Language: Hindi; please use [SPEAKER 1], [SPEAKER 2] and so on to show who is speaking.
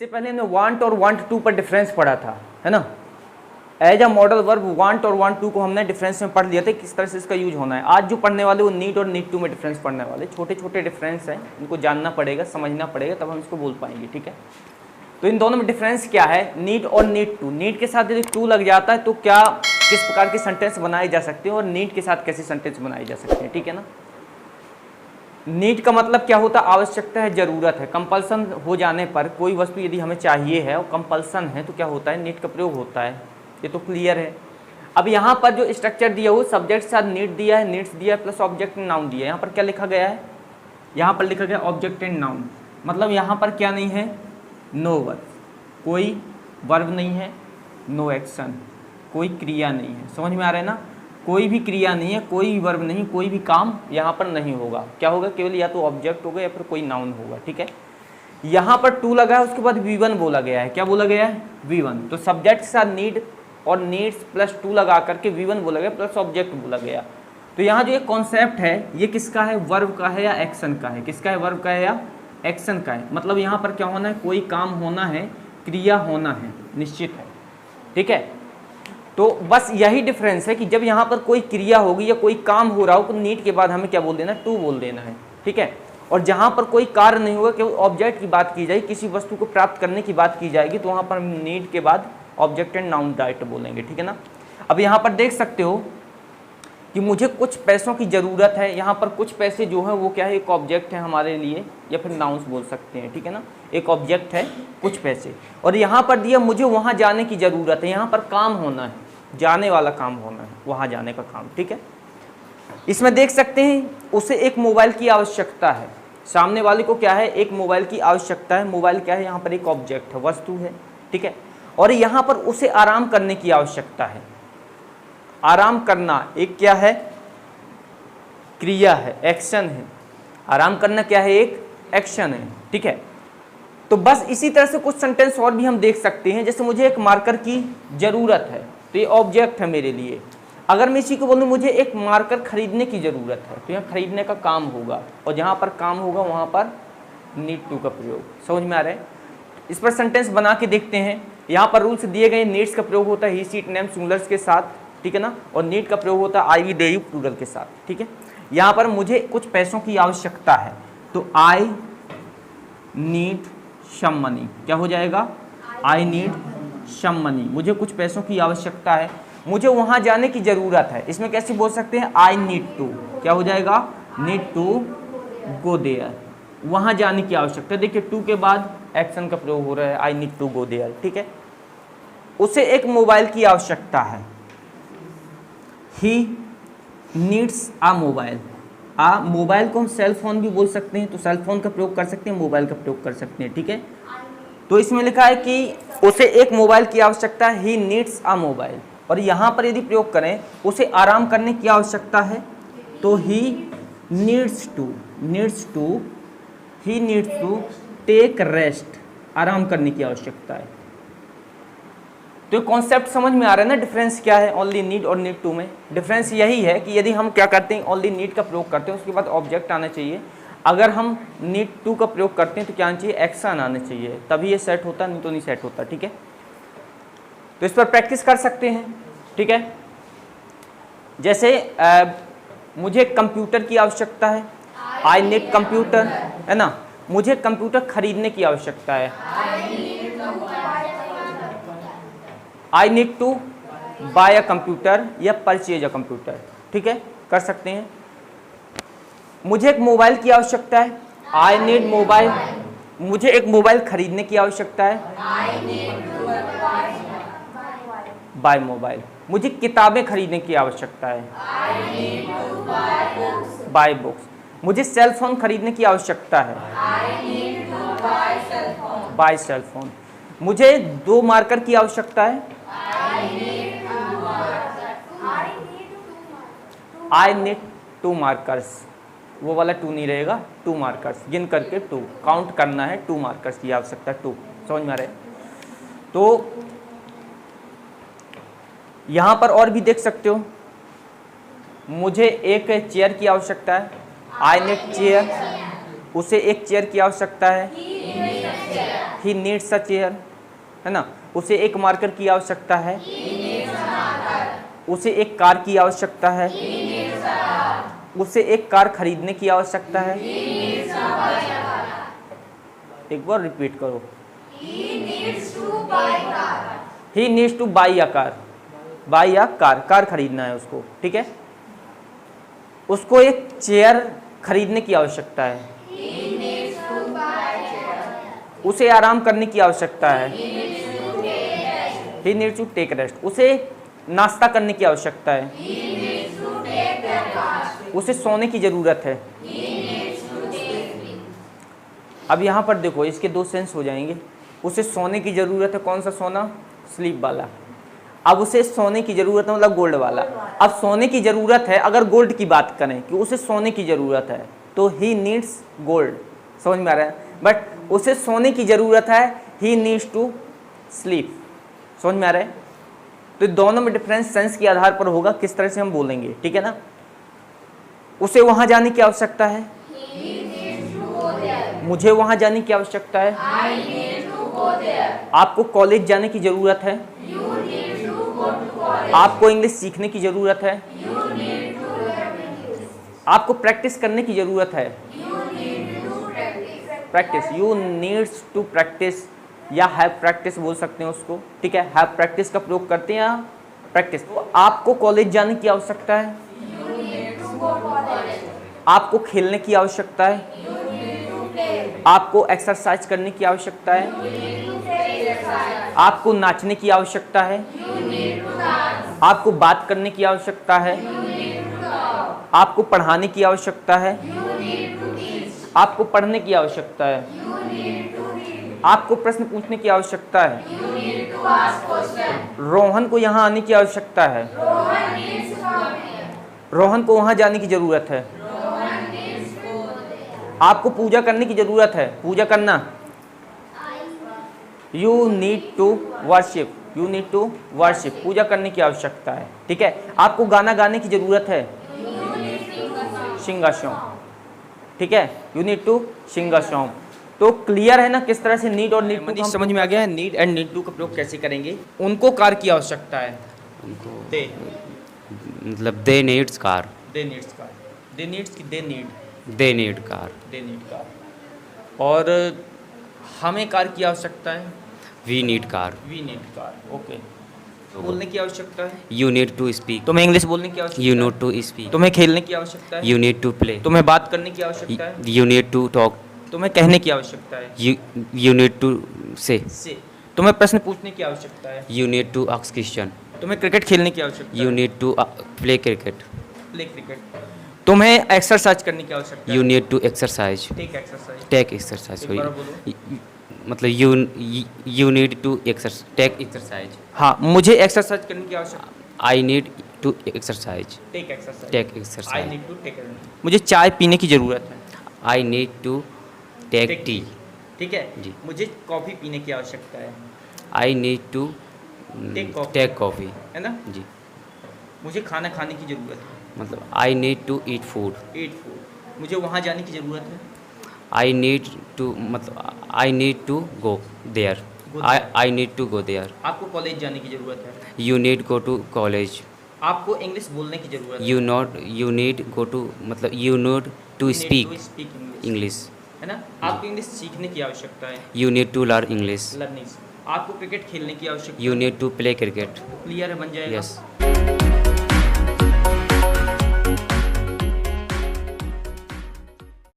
[SPEAKER 1] इससे पहले हमने वांट और वांट टू पर डिफरेंस पढ़ा था, है ना। As a modal verb want और वांट टू को हमने डिफरेंस में पढ़ लिया था, किस तरह से इसका यूज होना है। आज जो पढ़ने वाले वो नीड और नीड टू में डिफरेंस पढ़ने वाले। छोटे छोटे डिफरेंस हैं, इनको जानना पड़ेगा, समझना पड़ेगा, तब हम इसको बोल पाएंगे, ठीक है। तो इन दोनों में डिफरेंस क्या है, नीड और नीड टू। नीड के साथ यदि टू लग जाता है तो क्या किस प्रकार के सेंटेंस बनाए जा सकते हैं और नीड के साथ कैसे सेंटेंस बनाए जा सकते हैं, ठीक है ना। नीड का मतलब क्या होता है, आवश्यकता है, जरूरत है। कंपल्सन हो जाने पर कोई वस्तु यदि हमें चाहिए है और कंपल्सन है तो क्या होता है, नीड का प्रयोग होता है, ये तो क्लियर है। अब यहाँ पर जो स्ट्रक्चर दिया हो, सब्जेक्ट के साथ नीड दिया है, नीड्स दिया है प्लस ऑब्जेक्ट एंड नाउन दिया है। यहाँ पर क्या लिखा गया है, यहाँ पर लिखा गया ऑब्जेक्ट एंड नाउन, मतलब यहाँ पर क्या नहीं है, नो वर्ब, कोई वर्ब नहीं है, नो एक्शन, कोई क्रिया नहीं है। समझ में आ रहा है ना, कोई भी क्रिया नहीं है, कोई भी वर्ब नहीं, कोई भी काम यहाँ पर नहीं होगा। क्या होगा, केवल या तो ऑब्जेक्ट होगा या फिर कोई नाउन होगा, ठीक है। यहाँ पर टू लगा है, उसके बाद V1 बोला गया है। क्या बोला गया है, V1। तो सब्जेक्ट के साथ नीड और नीड्स प्लस टू लगा करके V1 बोला गया प्लस ऑब्जेक्ट बोला गया। तो यहाँ जो एक कॉन्सेप्ट है ये किसका है, वर्ब का है या एक्शन का है, किसका है, वर्ब का है या एक्शन का है। मतलब यहाँ पर क्या होना है, कोई काम होना है, क्रिया होना है, निश्चित है, ठीक है। तो बस यही डिफरेंस है कि जब यहाँ पर कोई क्रिया होगी या कोई काम हो रहा हो तो नीड के बाद हमें क्या बोल देना, टू बोल देना है, ठीक है। और जहाँ पर कोई कार्य नहीं होगा, केवल ऑब्जेक्ट की बात की जाएगी, किसी वस्तु को प्राप्त करने की बात की जाएगी, तो वहाँ पर हम नीड के बाद ऑब्जेक्ट एंड नाउन डायरेक्ट बोलेंगे, ठीक है ना। अब यहाँ पर देख सकते हो कि मुझे कुछ पैसों की ज़रूरत है। यहाँ पर कुछ पैसे जो है वो क्या है, एक ऑब्जेक्ट है हमारे लिए, या फिर नाउन्स बोल सकते हैं, ठीक है ना। एक ऑब्जेक्ट है कुछ पैसे, और यहाँ पर दिया मुझे वहाँ जाने की ज़रूरत है। यहाँ पर काम होना है, जाने वाला काम होना है, वहाँ जाने का काम, ठीक है। इसमें देख सकते हैं उसे एक मोबाइल की आवश्यकता है, सामने वाले को क्या है, एक मोबाइल की आवश्यकता है। मोबाइल क्या है, यहाँ पर एक ऑब्जेक्ट है, वस्तु है, ठीक है। और यहाँ पर उसे आराम करने की आवश्यकता है। आराम करना एक क्या है, क्रिया है, एक्शन है। आराम करना क्या है, एक एक्शन है, ठीक है। तो बस इसी तरह से कुछ सेंटेंस और भी हम देख सकते हैं। जैसे मुझे एक मार्कर की ज़रूरत है, तो ये ऑब्जेक्ट है मेरे लिए। अगर मैं इसी को बोलूँ मुझे एक मार्कर खरीदने की ज़रूरत है, तो यहाँ खरीदने का काम होगा, और जहाँ पर काम होगा वहाँ पर नीड टू का प्रयोग। समझ में आ रहा है। इस पर सेंटेंस बना के देखते हैं। यहाँ पर रूल्स दिए गए, नीड्स का प्रयोग होता है ही सीट नेम सिंगुलर्स के साथ, ठीक है ना, और नीड का प्रयोग होता है आई वी दे यू प्लूरल के साथ, ठीक है। यहाँ पर मुझे कुछ पैसों की आवश्यकता है, तो आई नीड सम मनी, क्या हो जाएगा, आई नीड सम मनी, मुझे कुछ पैसों की आवश्यकता है, मुझे वहाँ जाने की ज़रूरत है। इसमें कैसे बोल सकते हैं, आई नीड टू, क्या हो जाएगा, नीड टू गो देयर, वहाँ जाने की आवश्यकता है। देखिए टू के बाद एक्शन का प्रयोग हो रहा है, I need to go there, ठीक है। उसे एक मोबाइल की आवश्यकता है, he needs a mobile. Mobile को हम सेल फोन भी बोल सकते हैं, तो सेल फोन का प्रयोग कर सकते हैं, मोबाइल का प्रयोग कर सकते हैं, ठीक है। तो इसमें लिखा है कि उसे एक मोबाइल की आवश्यकता है, ही नीड्स आ मोबाइल। और यहाँ पर यदि प्रयोग करें उसे आराम करने की आवश्यकता है, तो he needs to take rest, आराम करने की आवश्यकता है। तो कॉन्सेप्ट समझ में आ रहा है ना, डिफरेंस क्या है ओनली नीड और नीड टू में। डिफरेंस यही है कि यदि हम क्या करते हैं, ओनली नीड का प्रयोग करते हैं, उसके बाद ऑब्जेक्ट आना चाहिए। अगर हम नीड टू का प्रयोग करते हैं तो क्या आना चाहिए, एक्शन आना चाहिए, तभी ये सेट होता, नहीं तो नहीं सेट होता, ठीक है। तो इस पर प्रैक्टिस कर सकते हैं, ठीक है। जैसे मुझे कंप्यूटर की आवश्यकता है, आई नीड कंप्यूटर, है ना। मुझे कंप्यूटर खरीदने की आवश्यकता है, I need to buy a computer या परचेज अ कंप्यूटर, ठीक है, कर सकते हैं। मुझे एक मोबाइल की आवश्यकता है, आई नीड मोबाइल, मुझे एक मोबाइल खरीदने की आवश्यकता है, बाय मोबाइल। मुझे किताबें खरीदने की आवश्यकता है, बाय बुक्स। मुझे सेल फोन खरीदने की आवश्यकता है, बाय सेल फोन। मुझे 2 मार्कर की आवश्यकता है, आई नीड 2 मार्कर्स, वो वाला 2 नहीं रहेगा, 2 मार्कर्स, गिन करके 2 काउंट करना है, 2 मार्कर्स की आवश्यकता है, 2। समझ में आ रहा है। तो यहाँ पर और भी देख सकते हो, मुझे एक चेयर की आवश्यकता है, आई नीड चेयर, उसे एक चेयर की आवश्यकता है, ही नीड्स अ चेयर, है ना। उसे एक मार्कर की आवश्यकता है, उसे एक कार की आवश्यकता है, उसे एक कार खरीदने की आवश्यकता है। एक बार रिपीट करो, ही needs two by a car, by a car, car खरीदना है उसको, ठीक है। उसको एक चेयर खरीदने की आवश्यकता है, उसे आराम करने की आवश्यकता है, he needs to take rest, उसे नाश्ता करने की आवश्यकता है, उसे सोने की जरूरत है। अब यहाँ पर देखो, इसके दो सेंस हो जाएंगे। उसे सोने की जरूरत है, कौन सा सोना, स्लीप वाला। अब उसे सोने की जरूरत है मतलब गोल्ड वाला। अब सोने की जरूरत है, अगर गोल्ड की बात करें कि उसे सोने की जरूरत है तो ही नीड्स गोल्ड, समझ में आ रहा है। बट उसे सोने की जरूरत है, ही नीड्स टू स्लीप, समझ में आ रहा है। तो दोनों में डिफरेंस सेंस के आधार पर होगा, किस तरह से हम बोलेंगे, ठीक है ना। उसे वहां जाने की आवश्यकता है, मुझे वहां जाने की आवश्यकता है, आपको कॉलेज जाने की जरूरत है, आपको इंग्लिश सीखने की जरूरत है, आपको प्रैक्टिस करने की जरूरत है, practice, you needs to practise या हैव प्रैक्टिस बोल सकते हैं उसको, ठीक है। हैव प्रैक्टिस का प्रयोग करते हैं या प्रैक्टिस। तो आपको कॉलेज जाने की आवश्यकता है, आपको खेलने की आवश्यकता है, आपको एक्सरसाइज करने की आवश्यकता है, आपको नाचने की आवश्यकता है, आपको बात करने की आवश्यकता है, आपको पढ़ाने की आवश्यकता है, आपको पढ़ने की आवश्यकता है, आपको प्रश्न पूछने की आवश्यकता है, रोहन को यहाँ आने की आवश्यकता है, रोहन को वहाँ जाने की जरूरत है, आपको पूजा करने की जरूरत है, पूजा करना, you need to worship, you need to worship, पूजा करने की आवश्यकता है, ठीक है। आपको गाना गाने की जरूरत है, सिंग अ सॉन्ग, ठीक है, you need to sing a song. तो क्लियर है ना किस तरह से नीड और नीड टू समझ में आ गया है। नीड एंड नीड टू का प्रयोग कैसे करेंगे। उनको कार की आवश्यकता है,
[SPEAKER 2] उनको
[SPEAKER 1] दे,
[SPEAKER 2] मतलब they needs car,
[SPEAKER 1] they needs car, they needs की they need,
[SPEAKER 2] they need car,
[SPEAKER 1] they need car. और हमें कार की आवश्यकता है,
[SPEAKER 2] we need car,
[SPEAKER 1] we need car, okay. बोलने की आवश्यकता है,
[SPEAKER 2] यू नीड टू स्पीक,
[SPEAKER 1] तुम्हें इंग्लिश बोलने की आवश्यकता
[SPEAKER 2] यू
[SPEAKER 1] है,
[SPEAKER 2] नीड टू स्पीक,
[SPEAKER 1] तुम्हें खेलने की आवश्यकता है,
[SPEAKER 2] यू नीड टू प्ले,
[SPEAKER 1] तुम्हें बात करने की आवश्यकता है,
[SPEAKER 2] यू नीड टू टॉक,
[SPEAKER 1] तुम्हें कहने की आवश्यकता है,
[SPEAKER 2] यू नीड टू से,
[SPEAKER 1] तुम्हें प्रश्न पूछने की आवश्यकता है,
[SPEAKER 2] you need to ask question,
[SPEAKER 1] तुम्हें क्रिकेट खेलने की आवश्यकता
[SPEAKER 2] यू
[SPEAKER 1] है,
[SPEAKER 2] need to play cricket,
[SPEAKER 1] play cricket, तुम्हें एक्सरसाइज करने की आवश्यकता है,
[SPEAKER 2] you need to exercise,
[SPEAKER 1] take exercise,
[SPEAKER 2] take exercise,
[SPEAKER 1] एक बार बोलो।
[SPEAKER 2] मतलब you need to take exercise,
[SPEAKER 1] हाँ, मुझे एक्सरसाइज करने की आवश्यकता,
[SPEAKER 2] I need to exercise,
[SPEAKER 1] take exercise,
[SPEAKER 2] take
[SPEAKER 1] I
[SPEAKER 2] exercise,
[SPEAKER 1] need to take, मुझे चाय पीने की जरूरत है,
[SPEAKER 2] I need to take tea,
[SPEAKER 1] ठीक है
[SPEAKER 2] जी।
[SPEAKER 1] मुझे कॉफी पीने की आवश्यकता है,
[SPEAKER 2] I need to take coffee,
[SPEAKER 1] है ना।
[SPEAKER 2] जी।
[SPEAKER 1] मुझे खाना खाने की जरूरत है,
[SPEAKER 2] मतलब I need to eat food,
[SPEAKER 1] eat food, मुझे वहाँ जाने की जरूरत है,
[SPEAKER 2] आई नीड टू मतलब I need to go there, I need to go there,
[SPEAKER 1] आपको कॉलेज जाने की जरूरत है,
[SPEAKER 2] you need go to college,
[SPEAKER 1] आपको इंग्लिश बोलने की जरूरत है,
[SPEAKER 2] यू नीड गो टू मतलब you need to speak English,
[SPEAKER 1] है ना। आपको इंग्लिश सीखने की आवश्यकता है,
[SPEAKER 2] you need to learn English,
[SPEAKER 1] learning. आपको क्रिकेट खेलने की आवश्यकता
[SPEAKER 2] यू
[SPEAKER 1] है,
[SPEAKER 2] need to play cricket,
[SPEAKER 1] clear है, बन जाएगा।
[SPEAKER 2] यस।